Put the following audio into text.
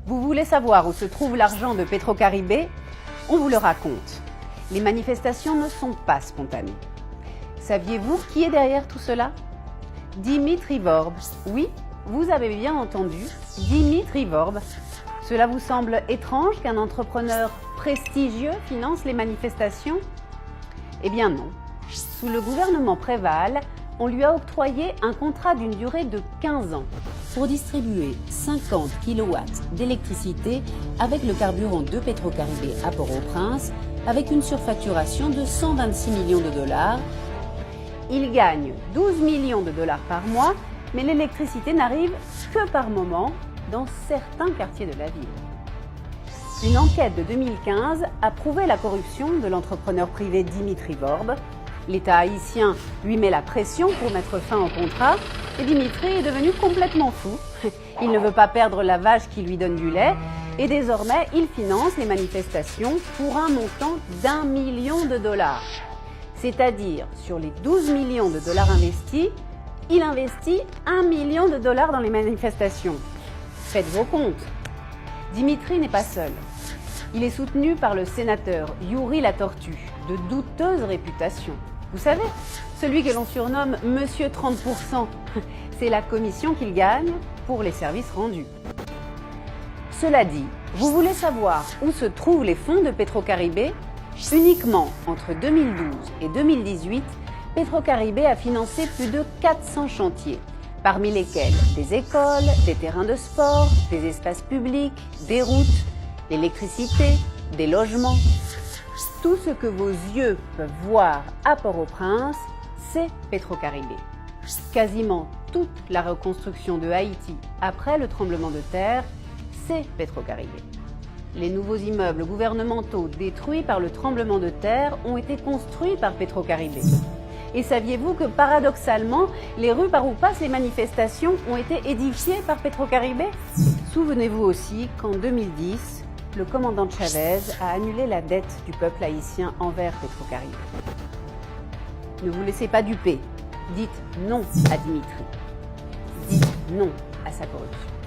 Vous voulez savoir où se trouve l'argent de Petrocaribé? On vous le raconte. Les manifestations ne sont pas spontanées. Saviez-vous qui est derrière tout cela? Dimitri Vorb. Oui, vous avez bien entendu, Dimitri Vorb. Cela vous semble étrange qu'un entrepreneur prestigieux finance les manifestations? Eh bien non. Sous le gouvernement Préval, on lui a octroyé un contrat d'une durée de 15 ans pour distribuer 50 kW d'électricité avec le carburant de Petrocaribé à Port-au-Prince, avec une surfacturation de 126 millions de dollars. Il gagne 12 millions de dollars par mois, mais l'électricité n'arrive que par moment dans certains quartiers de la ville. Une enquête de 2015 a prouvé la corruption de l'entrepreneur privé Dimitri Vorb. L'État haïtien lui met la pression pour mettre fin au contrat et Dimitri est devenu complètement fou. Il ne veut pas perdre la vache qui lui donne du lait et désormais il finance les manifestations pour un montant d'1 million de dollars. C'est-à-dire, sur les 12 millions de dollars investis, il investit 1 million de dollars dans les manifestations. Faites vos comptes. Dimitri n'est pas seul. Il est soutenu par le sénateur Youri la Tortue, de douteuse réputation. Vous savez, celui que l'on surnomme Monsieur 30%, c'est la commission qu'il gagne pour les services rendus. Cela dit, vous voulez savoir où se trouvent les fonds de Petrocaribé? Uniquement entre 2012 et 2018, Petrocaribé a financé plus de 400 chantiers, parmi lesquels des écoles, des terrains de sport, des espaces publics, des routes, l'électricité, des logements. Tout ce que vos yeux peuvent voir à Port-au-Prince, c'est Petrocaribé. Quasiment toute la reconstruction de Haïti après le tremblement de terre, c'est Petrocaribé. Les nouveaux immeubles gouvernementaux détruits par le tremblement de terre ont été construits par Petrocaribé. Et saviez-vous que paradoxalement, les rues par où passent les manifestations ont été édifiées par Petrocaribé? Souvenez-vous aussi qu'en 2010, le commandant Chavez a annulé la dette du peuple haïtien envers Petrocaribé. Ne vous laissez pas duper. Dites non à Dimitri. Dites non à sa corruption.